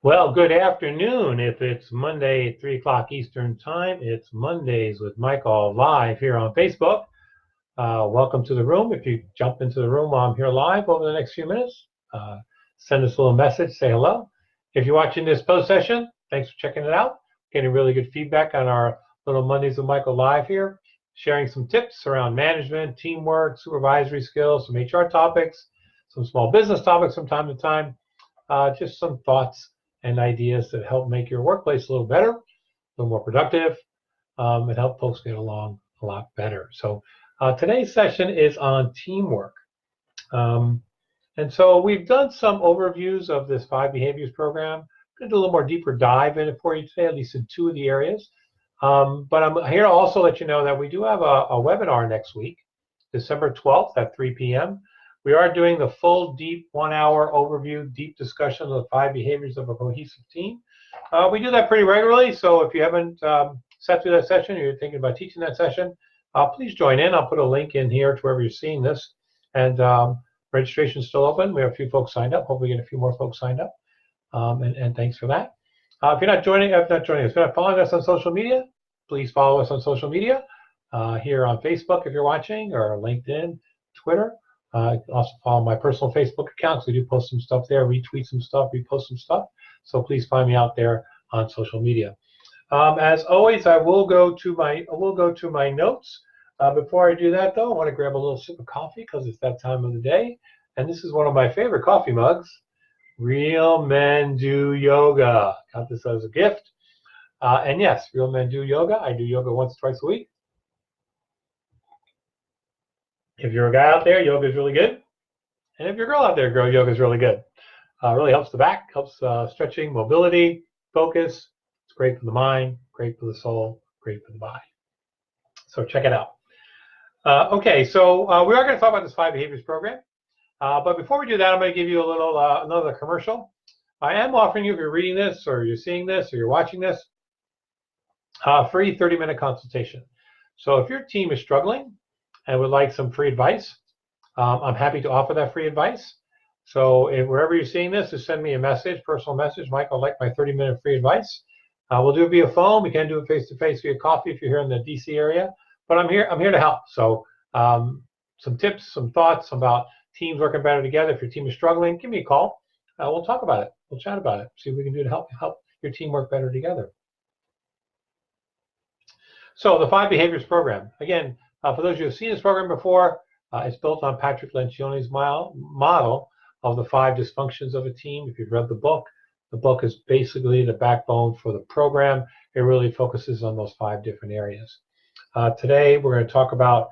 Well, good afternoon. If it's Monday at 3 o'clock Eastern Time, it's Mondays with Michael live here on Facebook. Welcome to the room. If you jump into the room while I'm here live over the next few minutes, send us a little message, say hello. If you're watching this post session, thanks for checking it out. Getting really good feedback on our little Mondays with Michael live here, sharing some tips around management, teamwork, supervisory skills, some HR topics, some small business topics from time to time, just some thoughts and ideas that help make your workplace a little better, a little more productive, and help folks get along a lot better. So today's session is on teamwork. And so we've done some overviews of this 5 behaviors program. I'm going to do a little more deeper dive in it for you today, at least in 2 of the areas. But I'm here to also let you know that we do have a webinar next week, December 12th at 3 p.m. We are doing the full, deep 1-hour overview, deep discussion of the 5 behaviors of a cohesive team. We do that pretty regularly, so if you haven't sat through that session or you're thinking about teaching that session, please join in. I'll put a link in here to wherever you're seeing this. And registration is still open. We have a few folks signed up. Hopefully we get a few more folks signed up. And thanks for that. If you're not joining us, if you're not following us on social media, please follow us on social media here on Facebook if you're watching, or LinkedIn, Twitter. Also follow my personal Facebook account, because we do post some stuff there, retweet some stuff, repost some stuff. So please find me out there on social media. As always, I will go to my notes. Before I do that, though, I want to grab a little sip of coffee because it's that time of the day. And this is one of my favorite coffee mugs. Real Men Do Yoga. Got this as a gift. And yes, Real Men Do Yoga. I do yoga once, twice a week. If you're a guy out there, yoga is really good. And if you're a girl out there, yoga is really good. Really helps the back, helps stretching, mobility, focus. It's great for the mind, great for the soul, great for the body. So check it out. Okay, so we are going to talk about this 5 behaviors program. But before we do that, I'm going to give you a little another commercial. I am offering you, if you're reading this, or you're seeing this, or you're watching this, free 30-minute consultation. So if your team is struggling and would like some free advice, I'm happy to offer that free advice. So wherever you're seeing this, just send me a message, personal message. Michael, I'd like my 30-minute free advice. We'll do it via phone. We can do it face-to-face via coffee if you're here in the DC area. But I'm here to help. So some tips, some thoughts about teams working better together. If your team is struggling, give me a call. We'll talk about it. We'll chat about it. See what we can do to help your team work better together. So the 5 behaviors program. Again, for those of you who have seen this program before, it's built on Patrick Lencioni's model of the 5 dysfunctions of a team. If you've read the book is basically the backbone for the program. It really focuses on those 5 different areas. Today, we're going to talk about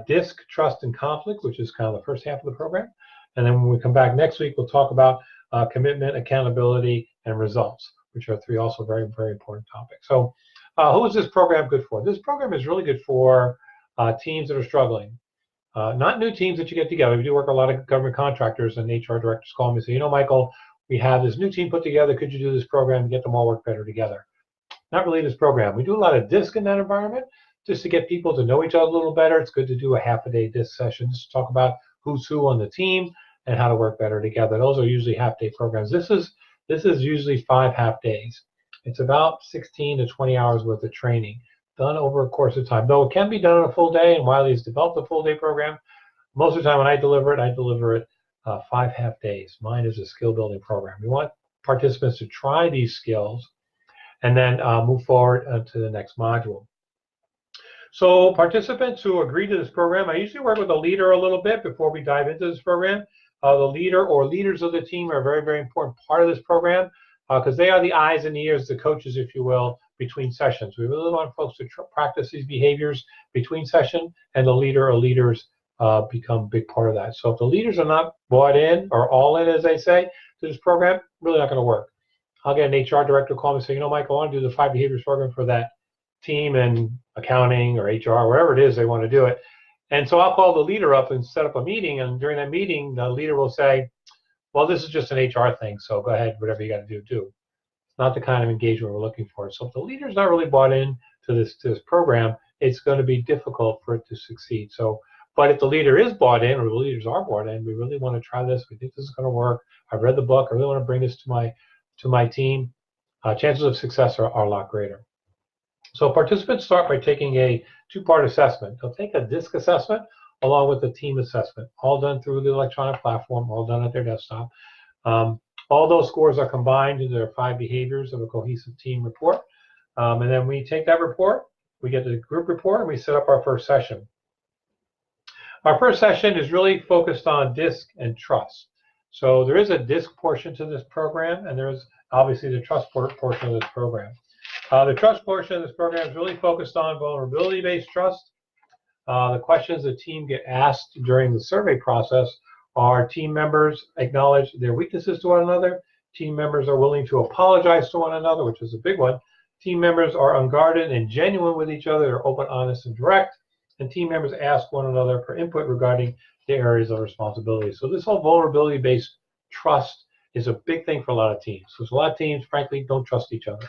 DISC, trust, and conflict, which is kind of the first half of the program. And then when we come back next week, we'll talk about commitment, accountability, and results, which are 3 also very, very important topics. So who is this program good for? This program is really good for teams that are struggling. Not new teams that you get together. We do work with a lot of government contractors, and HR directors call me and say, Michael, we have this new team put together. Could you do this program and get them all work better together? Not really this program. We do a lot of DISC in that environment just to get people to know each other a little better. It's good to do a half-a-day DISC session just to talk about who's who on the team and how to work better together. Those are usually half-day programs. This is usually 5 half-days. It's about 16 to 20 hours worth of training done over a course of time. Though it can be done on a full day, and Wiley's developed a full-day program. Most of the time when I deliver it 5 half-days. Mine is a skill-building program. We want participants to try these skills and then move forward to the next module. So participants who agree to this program, I usually work with the leader a little bit before we dive into this program. The leader or leaders of the team are a very, very important part of this program because they are the eyes and ears, the coaches, if you will, between sessions. We really want folks to practice these behaviors between session, and the leader or leaders become a big part of that. So if the leaders are not bought in, or all in, as they say, to this program, really not going to work. I'll get an HR director call me and say, Michael, I want to do the 5 behaviors program for that team in accounting or HR, wherever it is they want to do it. And so I'll call the leader up and set up a meeting, and during that meeting, the leader will say, well, this is just an HR thing, so go ahead, whatever you got to do. It's not the kind of engagement we're looking for. So if the leader's not really bought in to this program, it's going to be difficult for it to succeed. So, but if the leader is bought in, or the leaders are bought in, we really want to try this. We think this is going to work. I've read the book. I really want to bring this to to my team, chances of success are a lot greater. So participants start by taking a two-part assessment. They'll take a DISC assessment along with a team assessment, all done through the electronic platform, all done at their desktop. All those scores are combined into their 5 behaviors of a cohesive team report. And then we take that report, we get the group report, and we set up our first session. Our first session is really focused on DISC and trust. So there is a DISC portion to this program, and there's obviously the trust portion of this program. The trust portion of this program is really focused on vulnerability-based trust. The questions the team get asked during the survey process are: team members acknowledge their weaknesses to one another, team members are willing to apologize to one another, which is a big one, team members are unguarded and genuine with each other, they're open, honest, and direct, and team members ask one another for input regarding their areas of responsibility. So this whole vulnerability-based trust is a big thing for a lot of teams. So a lot of teams, frankly, don't trust each other.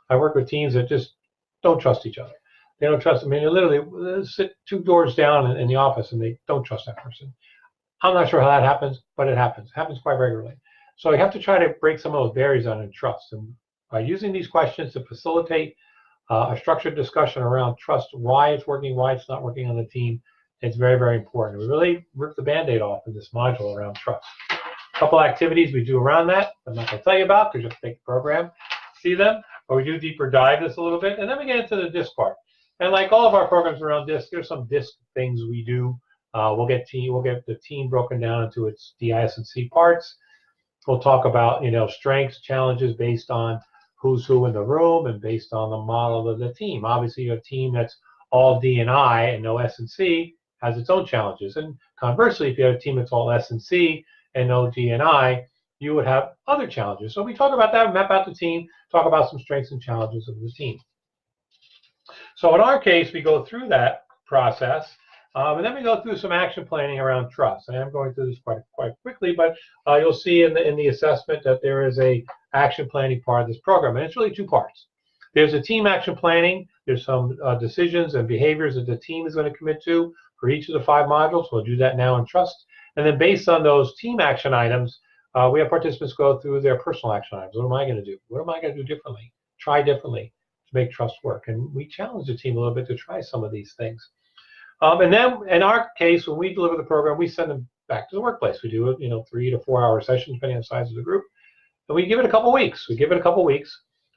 I work with teams that just don't trust each other. They don't trust, I mean, they literally sit 2 doors down in the office and they don't trust that person. I'm not sure how that happens, but it happens. It happens quite regularly. So you have to try to break some of those barriers down in trust. And by using these questions to facilitate a structured discussion around trust, why it's working, why it's not working on the team, it's very, very important. We really rip the Band-Aid off in this module around trust. A couple activities we do around that I'm not going to tell you about because you have to take the program, see them, but we do deeper dive this a little bit, and then we get into the DISC part. And like all of our programs around DISC, there's some DISC things we do. We'll get the team broken down into its DISC parts. We'll talk about, strengths, challenges based on who's who in the room and based on the model of the team. Obviously, a team that's all D&I and no S&C has its own challenges. And conversely, if you have a team that's all S&C and no D&I, you would have other challenges. So we talk about that, map out the team, talk about some strengths and challenges of the team. So in our case, we go through that process, and then we go through some action planning around trust. And I'm going through this quite quickly, but you'll see in the assessment that there is a action planning part of this program, and it's really 2 parts. There's a team action planning. There's some decisions and behaviors that the team is going to commit to for each of the 5 modules. We'll do that now in trust. And then based on those team action items, we have participants go through their personal action items. What am I going to do? What am I going to do differently? Try differently to make trust work. And we challenge the team a little bit to try some of these things. And then in our case, when we deliver the program, we send them back to the workplace. We do 3 to 4 hour sessions, depending on the size of the group. And we give it a couple weeks.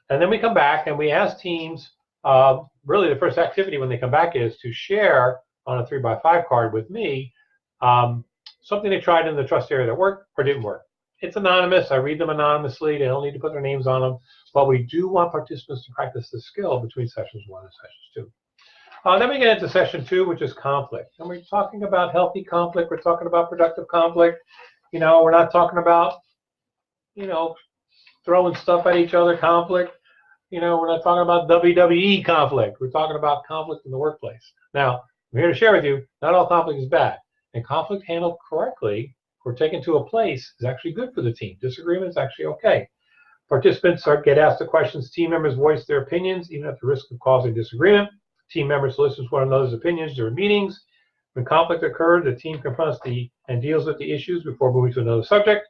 And then we come back and we ask teams, really the first activity when they come back is to share on a 3x5 card with me something they tried in the trust area that worked or didn't work. It's anonymous. I read them anonymously. They don't need to put their names on them. But we do want participants to practice the skill between sessions 1 and sessions 2. Then we get into session 2, which is conflict. And we're talking about healthy conflict. We're talking about productive conflict. We're not talking about, throwing stuff at each other conflict. We're not talking about WWE conflict. We're talking about conflict in the workplace. Now, I'm here to share with you, not all conflict is bad. And conflict handled correctly, or taken to a place, is actually good for the team. Disagreement is actually okay. Participants get asked the questions. Team members voice their opinions, even at the risk of causing disagreement. Team members listen to one another's opinions during meetings. When conflict occurs, the team confronts and deals with the issues before moving to another subject.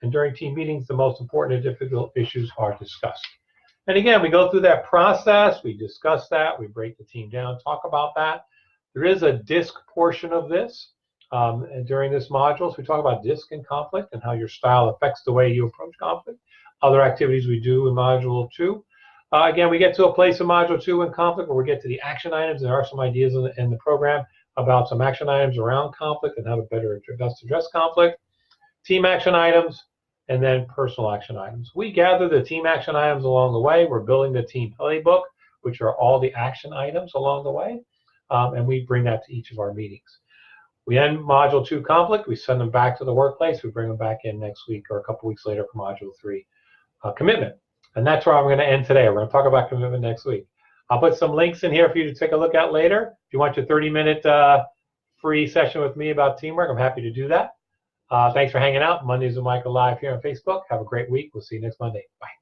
And during team meetings, the most important and difficult issues are discussed. And again, we go through that process. We discuss that. We break the team down, talk about that. There is a DISC portion of this during this module. So we talk about DISC and conflict and how your style affects the way you approach conflict. Other activities we do in Module 2. Again, we get to a place in Module 2 in conflict where we get to the action items. There are some ideas in the program about some action items around conflict and how to better address conflict. Team action items, and then personal action items. We gather the team action items along the way. We're building the team playbook, which are all the action items along the way, and we bring that to each of our meetings. We end Module 2 conflict. We send them back to the workplace. We bring them back in next week or a couple weeks later for Module 3 commitment. And that's where I'm going to end today. We're going to talk about commitment next week. I'll put some links in here for you to take a look at later. If you want your 30-minute free session with me about teamwork, I'm happy to do that. Thanks for hanging out. Mondays with Michael live here on Facebook. Have a great week. We'll see you next Monday. Bye.